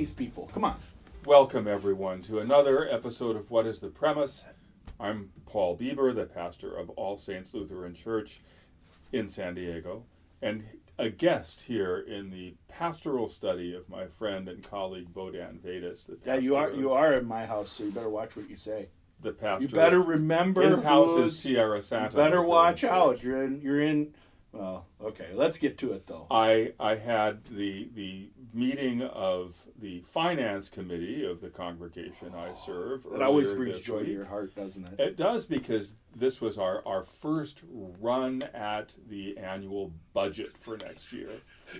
these people. Come on. Welcome, everyone, to another episode of What is the Premise? I'm Paul Bieber, the pastor of All Saints Lutheran Church in San Diego, and a guest here in the pastoral study of my friend and colleague Bohdan. Yeah, you are in my house, so you better watch what you say. The pastor. You better remember his house is Sierra Santa. You better watch out. You're in. Well, okay. Let's get to it though. I had the meeting of the finance committee of the congregation I serve. It always brings joy to your heart, doesn't it? It does, because this was our first run at the annual budget for next year.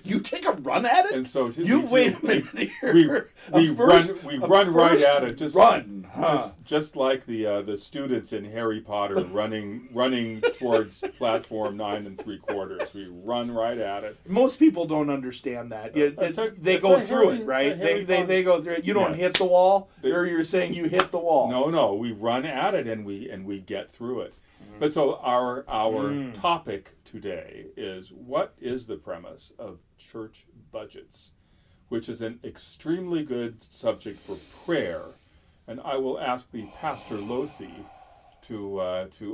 You take a run at it? And so wait a minute here. We run right at it. Just like the students in Harry Potter running towards platform 9 3/4. We run right at it. Most people don't understand that. They go through it, right? They go through it. You don't hit the wall, or you're saying you hit the wall. No, we run at it and we get through it. But so our topic today is, what is the premise of church budgets, which is an extremely good subject for prayer. And I will ask the Pastor Losi to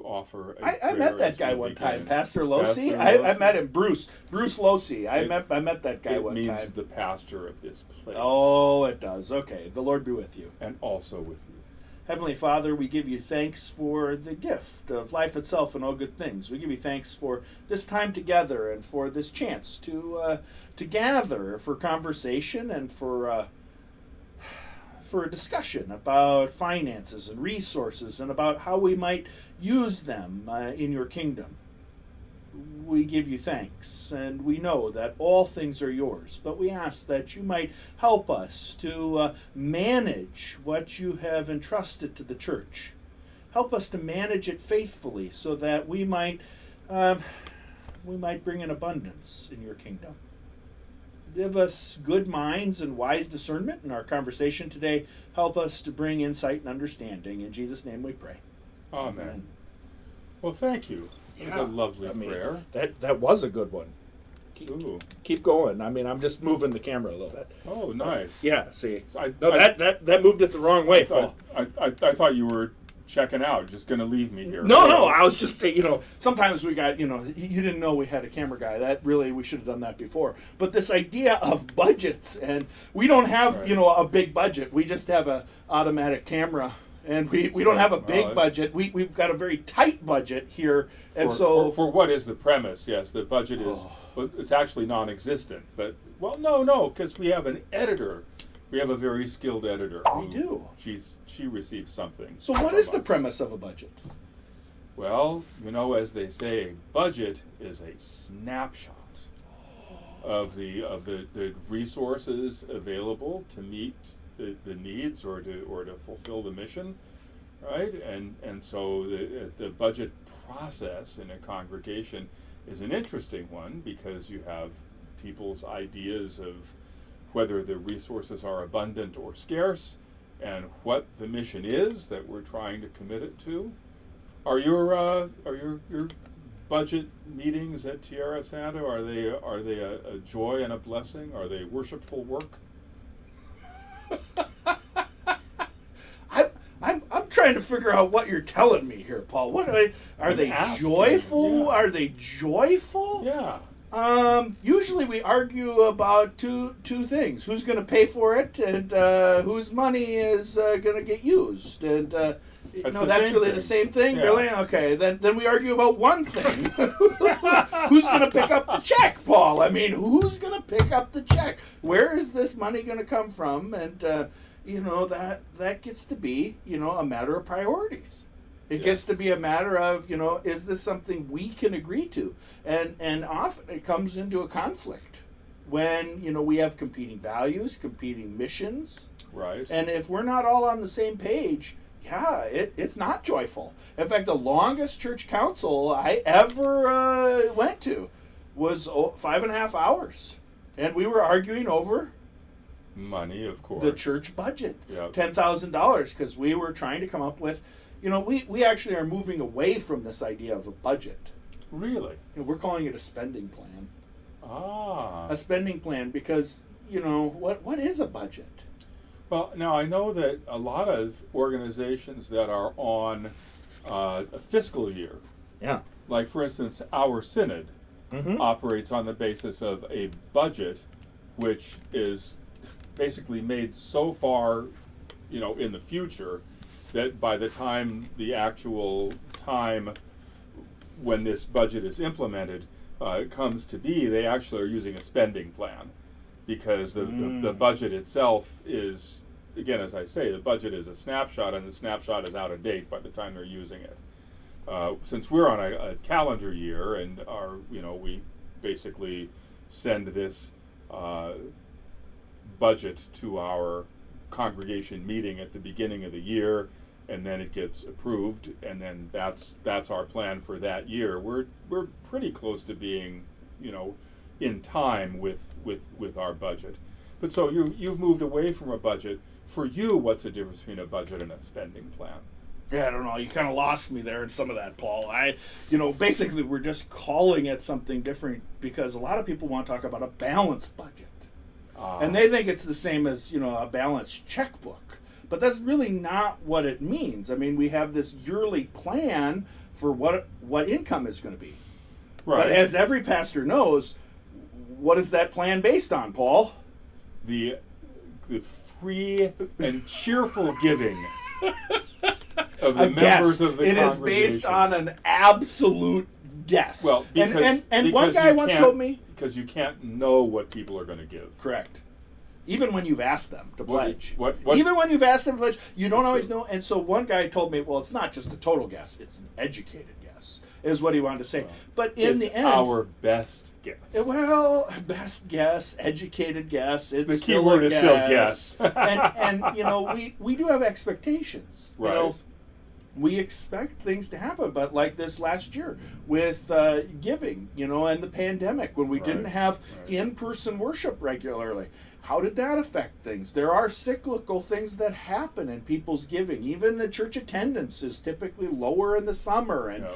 offer a prayer. I met that guy one time, Pastor Losi. I met him, Bruce Losi. I met that guy one time. It means the pastor of this place. Oh, it does. Okay, the Lord be with you. And also with you. Heavenly Father, we give you thanks for the gift of life itself and all good things. We give you thanks for this time together and for this chance to gather for conversation and for a discussion about finances and resources and about how we might use them in your kingdom. We give you thanks, and we know that all things are yours, but we ask that you might help us to manage what you have entrusted to the church. Help us to manage it faithfully so that we might bring an abundance in your kingdom. Give us good minds and wise discernment in our conversation today. Help us to bring insight and understanding. In Jesus' name we pray. Amen. Well, thank you. Yeah, a lovely prayer. That was a good one. Keep going. I mean, I'm just moving the camera a little bit. Oh, nice. Yeah, see. That moved it the wrong way, Paul. I thought you were checking out, just going to leave me here. No, I was just, sometimes we got, you didn't know we had a camera guy. That really, we should have done that before. But this idea of budgets, and we don't have, a big budget. We just have a automatic camera. And we don't have a big budget. We've got a very tight budget here. And for what is the premise? Yes, the budget is, it's actually non-existent. But, no, because we have an editor. We have a very skilled editor. We do. She receives something. So what is the premise of a budget? Well, as they say, a budget is a snapshot of the resources available to meet the needs or to fulfill the mission, right? And so the budget process in a congregation is an interesting one, because you have people's ideas of whether the resources are abundant or scarce, and what the mission is that we're trying to commit it to. Are your budget meetings at Sierra Santa, are they a joy and a blessing? Are they worshipful work? I'm trying to figure out what you're telling me here, Paul. What are they joyful? Yeah. Are they joyful? Yeah. Usually we argue about two things: who's going to pay for it, and whose money is going to get used. And that's really the same thing. Yeah. Really? Okay. Then we argue about one thing: who's going to pick up the check, Paul? I mean, who's going to pick up the check? Where is this money going to come from? And that gets to be a matter of priorities. It gets to be a matter of, is this something we can agree to? And often it comes into a conflict when, we have competing values, competing missions. Right. And if we're not all on the same page, it's not joyful. In fact, the longest church council I ever went to was 5.5 hours. And we were arguing over money, of course. The church budget. Yep. $10,000, because we were trying to come up with, we actually are moving away from this idea of a budget. Really? We're calling it a spending plan. Ah. A spending plan, because, what is a budget? Well, now I know that a lot of organizations that are on a fiscal year, Yeah. like for instance, our synod operates on the basis of a budget, which is basically made so far, in the future, that by the time the actual time when this budget is implemented comes to be, they actually are using a spending plan, because the budget itself is, again, as I say, the budget is a snapshot, and the snapshot is out of date by the time they're using it. Since we're on a calendar year, and we basically send this budget to our congregation meeting at the beginning of the year, and then it gets approved, and then that's our plan for that year. We're pretty close to being, in time with our budget. But so you've moved away from a budget. For you, what's the difference between a budget and a spending plan? Yeah, I don't know. You kind of lost me there in some of that, Paul. Basically we're just calling it something different because a lot of people want to talk about a balanced budget. And they think it's the same as, a balanced checkbook. But that's really not what it means. I mean, we have this yearly plan for what income is going to be. Right. But as every pastor knows, what is that plan based on, Paul? The free and cheerful giving of the members of the congregation. It is based on an absolute guess. Well, because one guy once told me, because you can't know what people are going to give. Correct. Even when you've asked them to pledge. What? Even when you've asked them to pledge, you don't always know. And so one guy told me, well, it's not just a total guess, it's an educated guess, is what he wanted to say. Well, but in the end, our best guess. Well, best guess, educated guess, it's the still keyword a is guess. still guess. and we do have expectations. Right. We expect things to happen, but like this last year with giving, and the pandemic, when we didn't have in-person worship regularly, how did that affect things? There are cyclical things that happen in people's giving. Even the church attendance is typically lower in the summer, and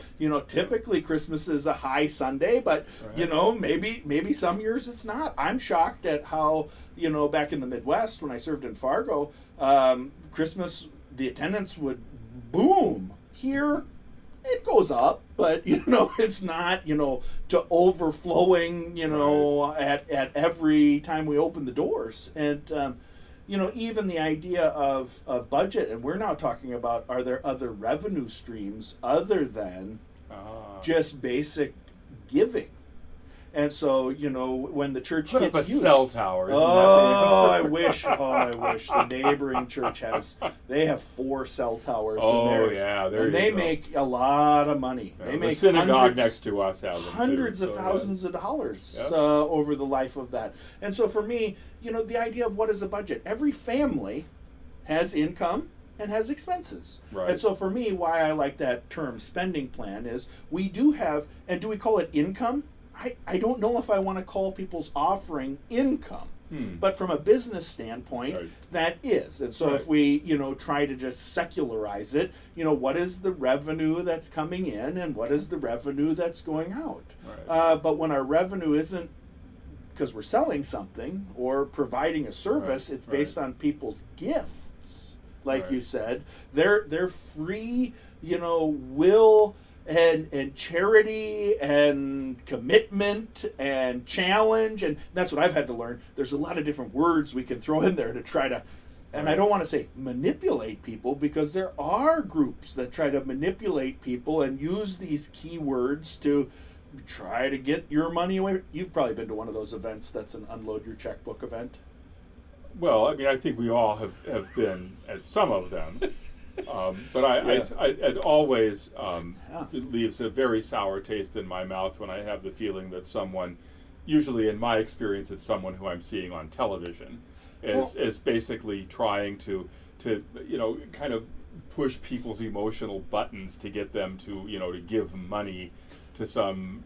typically Christmas is a high Sunday, but maybe some years it's not. I'm shocked at how back in the Midwest when I served in Fargo, Christmas the attendance would boom. Here it goes up, but it's not to overflowing at every time we open the doors. And even the idea of budget, and we're now talking about, are there other revenue streams other than just basic giving? And so, when the church Put gets up a used, cell tower. I wish. The neighboring church they have 4 cell towers in theirs. And they make a lot of money. Yeah, they make the synagogue next to us has them hundreds of thousands of dollars over the life of that. And so for me, the idea of what is a budget? Every family has income and has expenses. Right. And so for me, why I like that term spending plan is we do have, and do we call it income? I don't know if I want to call people's offering income, but from a business standpoint, that is. And so if we, try to just secularize it, what is the revenue that's coming in and what is the revenue that's going out? Right. But when our revenue isn't because we're selling something or providing a service, it's based on people's gifts, like you said. They're free, will and charity and commitment and challenge, and that's what I've had to learn. There's a lot of different words we can throw in there to try to, and I don't want to say manipulate people, because there are groups that try to manipulate people and use these keywords to try to get your money away. You've probably been to one of those events that's an unload your checkbook event. Well, I mean, I think we all have been at some of them. But it always it leaves a very sour taste in my mouth when I have the feeling that someone, usually in my experience, it's someone who I'm seeing on television, is basically trying to kind of push people's emotional buttons to get them to to give money to some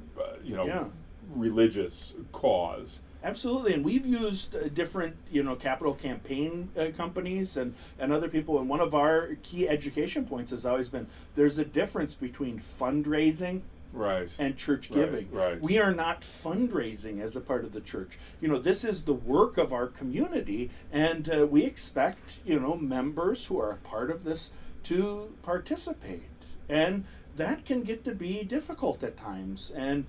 religious cause. Absolutely, and we've used different, capital campaign companies and other people, and one of our key education points has always been there's a difference between fundraising right, and church right, giving. right. We are not fundraising as a part of the church. This is the work of our community, and we expect, members who are a part of this to participate. And that can get to be difficult at times. And,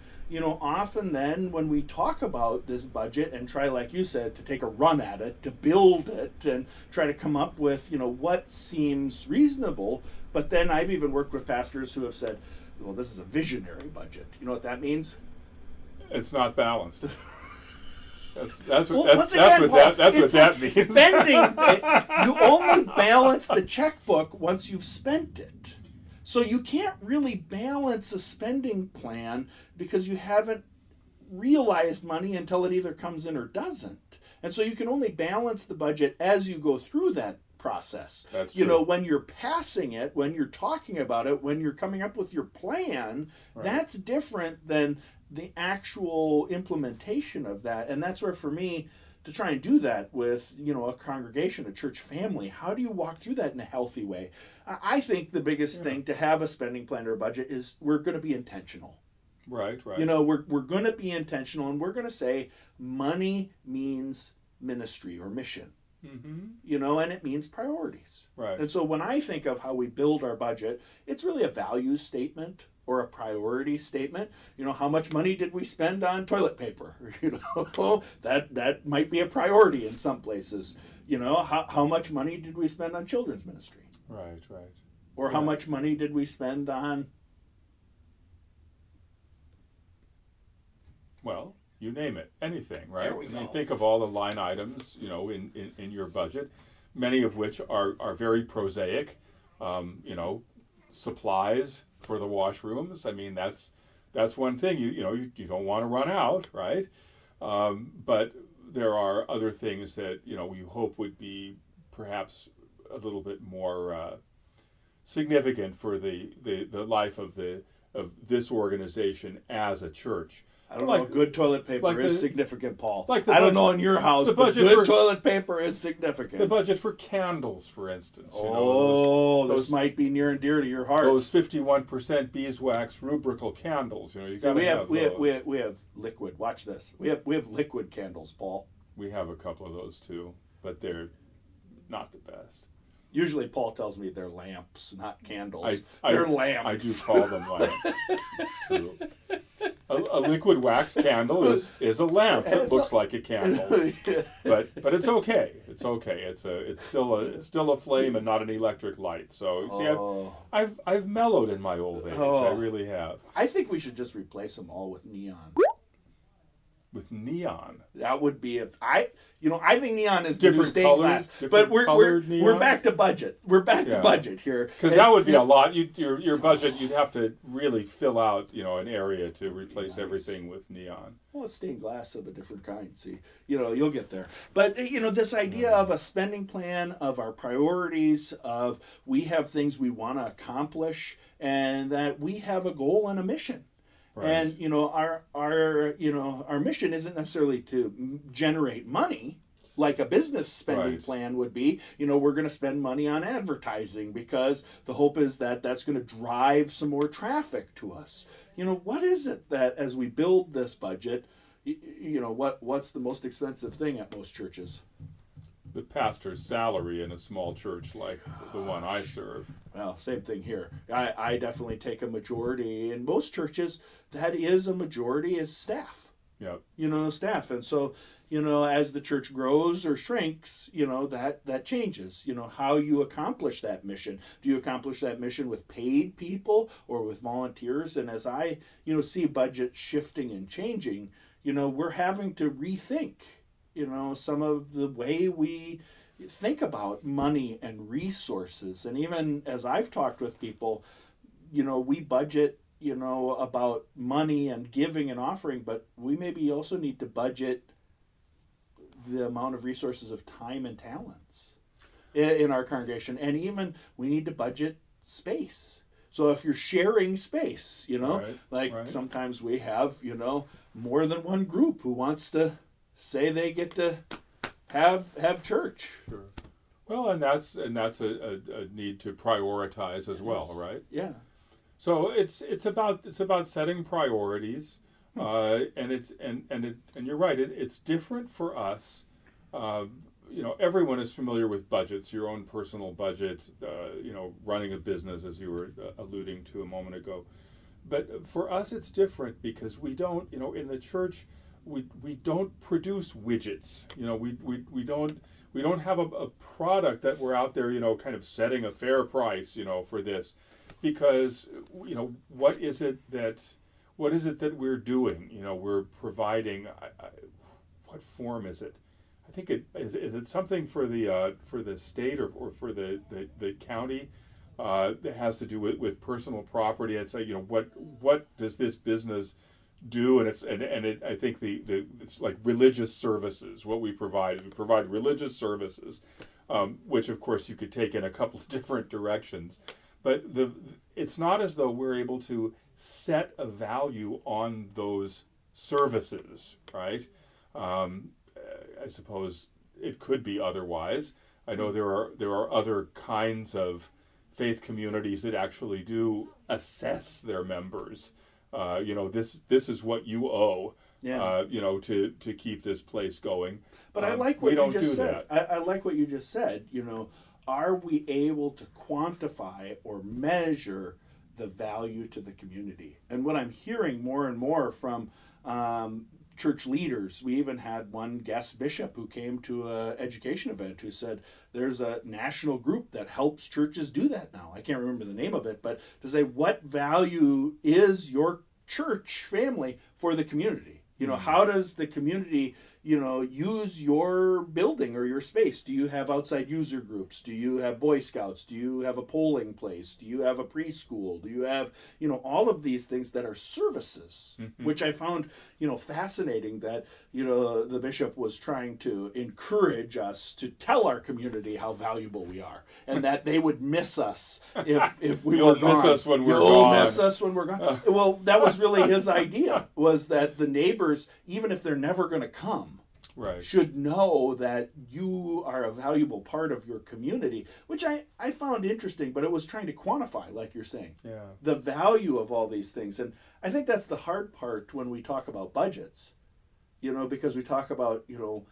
often then when we talk about this budget and try, like you said, to take a run at it, to build it, and try to come up with, what seems reasonable. But then I've even worked with pastors who have said, well, this is a visionary budget. You know what that means? It's not balanced. That's Well, what once again, Paul, that it's means. Spending. You only balance the checkbook once you've spent it. So you can't really balance a spending plan because you haven't realized money until it either comes in or doesn't. And so you can only balance the budget as you go through that process. That's true. When you're passing it, when you're talking about it, when you're coming up with your plan, Right. that's different than the actual implementation of that. And that's where, for me, to try and do that with, a congregation, a church family, how do you walk through that in a healthy way? I think the biggest thing to have a spending plan or a budget is we're going to be intentional. Right. We're going to be intentional, and we're going to say money means ministry or mission. Mm-hmm. And it means priorities. Right. And so when I think of how we build our budget, it's really a value statement or a priority statement. How much money did we spend on toilet paper? That might be a priority in some places. How much money did we spend on children's ministry? Right. Or how much money did we spend on? Well, you name it, anything, right? There we go. You think of all the line items, in your budget, many of which are very prosaic. Supplies for the washrooms. I mean, that's one thing. You don't want to run out, right? But there are other things that we hope would be perhaps a little bit more significant for the life of this organization as a church. I don't know. Good toilet paper is significant, Paul. I don't know in your house, but good toilet paper is significant. The budget for candles, for instance. This might be near and dear to your heart. Those 51% beeswax rubrical candles. You got to have those. We have liquid. Watch this. We have liquid candles, Paul. We have a couple of those too, but they're not the best. Usually Paul tells me they're lamps, not candles. They're lamps. I do call them lamps. It's true. A liquid wax candle is a lamp that looks like a candle, but it's okay. It's okay. It's still a flame and not an electric light. So see, I've mellowed in my old age. I really have. I think we should just replace them all with neon. With neon. That would be I think neon is different stained colors, glass. But we're back to budget. We're back to budget here. Because that would be a lot. Your budget, you'd have to really fill out an area to replace everything with neon. Well, it's stained glass of a different kind. See, you'll get there. But this idea of a spending plan, of our priorities, of we have things we want to accomplish, and that we have a goal and a mission. Right. And our mission isn't necessarily to generate money like a business spending plan would be. We're going to spend money on advertising because the hope is that that's going to drive some more traffic to us. What is it that as we build this budget, what's the most expensive thing at most churches? The pastor's salary in a small church like the one I serve. Well, same thing here. I definitely take a majority. In most churches, that is a majority is staff. Yep. Staff. And so, as the church grows or shrinks, that changes. How you accomplish that mission. Do you accomplish that mission with paid people or with volunteers? And as I, see budget shifting and changing, we're having to rethink some of the way we think about money and resources. And even as I've talked with people, we budget, about money and giving and offering, but we maybe also need to budget the amount of resources of time and talents in our congregation. And even we need to budget space. So if you're sharing space, sometimes we have, more than one group who wants to say they get to have church. Sure. Well, and that's a need to prioritize as well, right? Yeah. So it's about setting priorities, and you're right. It's different for us. Everyone is familiar with budgets, your own personal budget. Running a business, as you were alluding to a moment ago. But for us, it's different because we don't. In the church, we don't produce widgets. We don't have a product that we're out there, kind of setting a fair price, for this. Because what is it that we're doing? We're providing. What form is it? I think is it something for the state or for the county that has to do with personal property. It's like what does this business do? And I think it's like religious services. What we provide religious services, which of course you could take in a couple of different directions. But it's not as though we're able to set a value on those services, right? I suppose it could be otherwise. I know there are other kinds of faith communities that actually do assess their members. This is what you owe. Yeah. To keep this place going. But I like what you just said. I like what you just said. Are we able to quantify or measure the value to the community? And what I'm hearing more and more from church leaders, we even had one guest bishop who came to an education event who said there's a national group that helps churches do that now. I can't remember the name of it, but to say what value is your church family for the community? How does the community use your building or your space? Do you have outside user groups? Do you have Boy Scouts? Do you have a polling place? Do you have a preschool? Do you have, all of these things that are services, which I found, fascinating that, the bishop was trying to encourage us to tell our community how valuable we are and that they would miss us if we were gone. You'll miss us when we're gone. You'll miss us when we're gone. Well, that was really his idea, was that the neighbors, even if they're never going to come, right, should know that you are a valuable part of your community, which I found interesting, but it was trying to quantify, like you're saying, the value of all these things. And I think that's the hard part when we talk about budgets, because we talk about, well,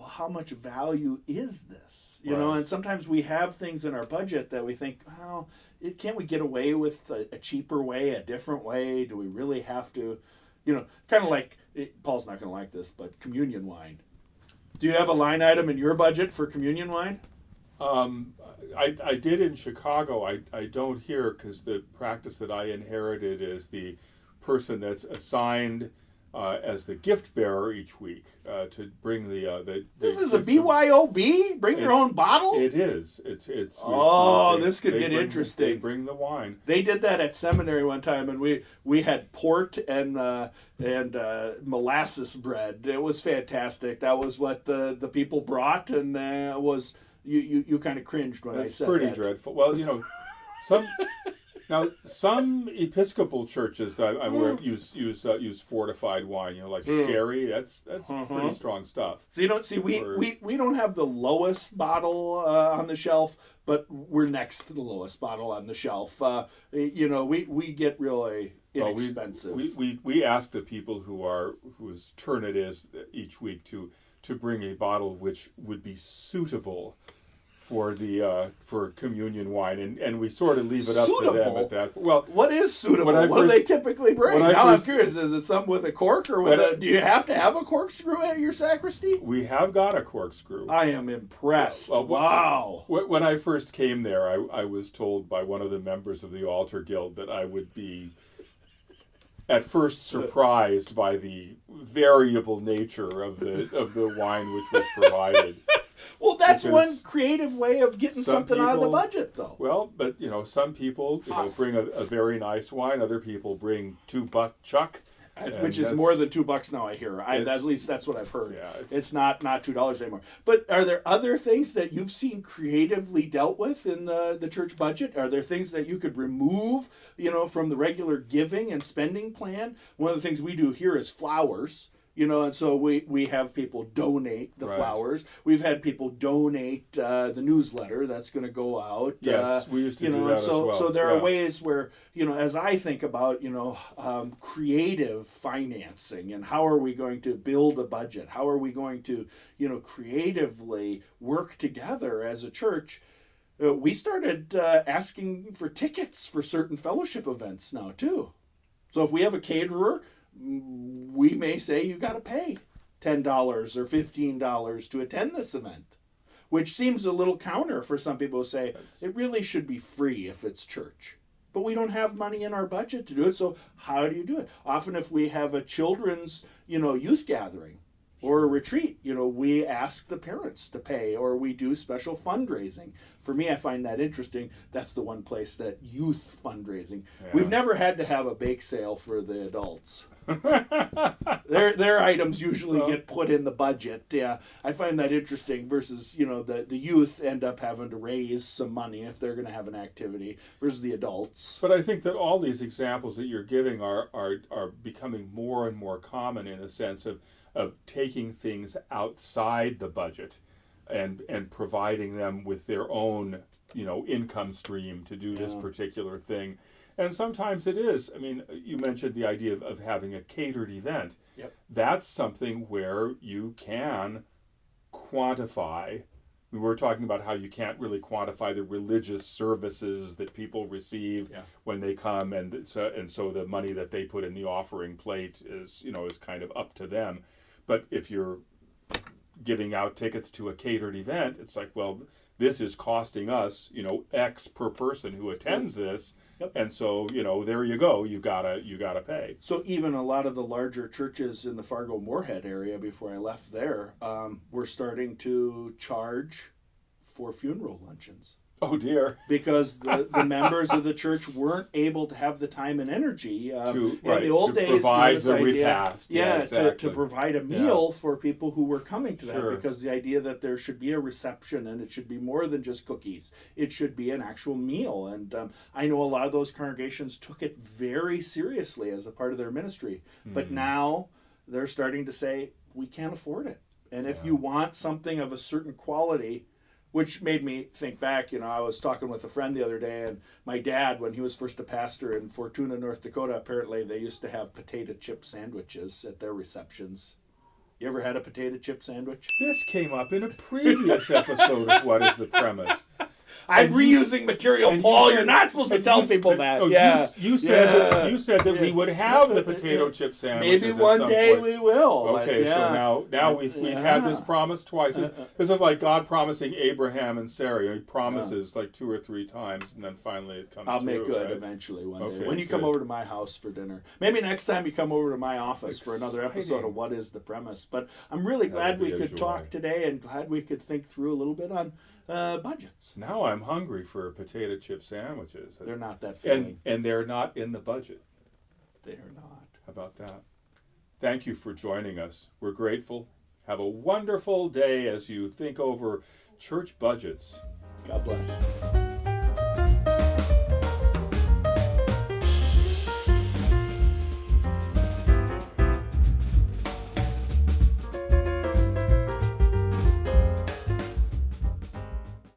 how much value is this? Right. And sometimes we have things in our budget that we think, well, can't we get away with a cheaper way, a different way? Do we really have to, kind of like, Paul's not going to like this, but communion wine. Do you have a line item in your budget for communion wine? I did in Chicago. I don't here because the practice that I inherited is the person that's assigned as the gift bearer each week to bring the This is a BYOB? Bring your own bottle? It is. It's. This could get interesting. They bring the wine. They did that at seminary one time, and we had port and molasses bread. It was fantastic. That was what the people brought, and was you kind of cringed when I said that. That's pretty dreadful. Well, some Episcopal churches that use fortified wine, like sherry. That's pretty strong stuff. So you don't see we don't have the lowest bottle on the shelf, but we're next to the lowest bottle on the shelf. We get really inexpensive. We ask the people whose turn it is each week to bring a bottle which would be suitable for communion wine, and we sort of leave it up to them at that. Well, what is suitable? What do they typically bring? I'm curious. Is it some with a cork or do you have to have a corkscrew at your sacristy? We have got a corkscrew. I am impressed. Wow. When I first came there, I was told by one of the members of the Altar Guild that I would be at first surprised by the variable nature of the wine which was provided. Well, that's one creative way of getting something out of the budget, though. Well, but some people bring a very nice wine. Other people bring $2 chuck, which is more than $2 now. I hear. At least that's what I've heard. Yeah, it's not $2 anymore. But are there other things that you've seen creatively dealt with in the church budget? Are there things that you could remove, from the regular giving and spending plan? One of the things we do here is flowers. And so we have people donate the Right. flowers. We've had people donate the newsletter that's going to go out. Yes, we used to do that and as well. so there are Yeah. ways where, as I think about, creative financing and how are we going to build a budget? How are we going to, creatively work together as a church? We started asking for tickets for certain fellowship events now, too. So if we have a caterer, we may say you got to pay $10 or $15 to attend this event, which seems a little counter for some people who say it really should be free if it's church. But we don't have money in our budget to do it, so how do you do it? Often if we have a children's, youth gathering or a retreat, we ask the parents to pay, or we do special fundraising. For me, I find that interesting. That's the one place that youth fundraising. Yeah. We've never had to have a bake sale for the adults. Their items usually get put in the budget. Yeah, I find that interesting versus, the youth end up having to raise some money if they're going to have an activity versus the adults. But I think that all these examples that you're giving are becoming more and more common in a sense of taking things outside the budget and providing them with their own, income stream to do this particular thing. And sometimes it is. I mean, you mentioned the idea of having a catered event. Yep. That's something where you can quantify. We were talking about how you can't really quantify the religious services that people receive when they come, and so the money that they put in the offering plate is kind of up to them. But if you're giving out tickets to a catered event, it's like, well, this is costing us, X per person who attends this. Yep. And so, there you go. You gotta pay. So even a lot of the larger churches in the Fargo-Moorhead area, before I left there, were starting to charge for funeral luncheons. Oh dear. Because the members of the church weren't able to have the time and energy in the old days. Provide the repast. To provide a meal for people who were coming to Sure. that. Because the idea that there should be a reception and it should be more than just cookies. It should be an actual meal. And I know a lot of those congregations took it very seriously as a part of their ministry. But now they're starting to say, we can't afford it. And if you want something of a certain quality, which made me think back, I was talking with a friend the other day, and my dad, when he was first a pastor in Fortuna, North Dakota, apparently they used to have potato chip sandwiches at their receptions. You ever had a potato chip sandwich? This came up in a previous episode of What is the Premise? I'm reusing material, Paul. You're not supposed to tell people that. You said that we would have the potato chip sandwiches. Maybe one day we will. Okay, so now we've had this promise twice. This is like God promising Abraham and Sarah. He promises like 2 or 3 times, and then finally it comes. I'll make true, good right? eventually one day. Okay, When you come over to my house for dinner, maybe next time you come over to my office for another episode of What is the Premise. But I'm really glad we could talk today, and glad we could think through a little bit on budgets. Now I'm hungry for potato chip sandwiches. They're not that filling. And they're not in the budget. They're not. How about that? Thank you for joining us. We're grateful. Have a wonderful day as you think over church budgets. God bless.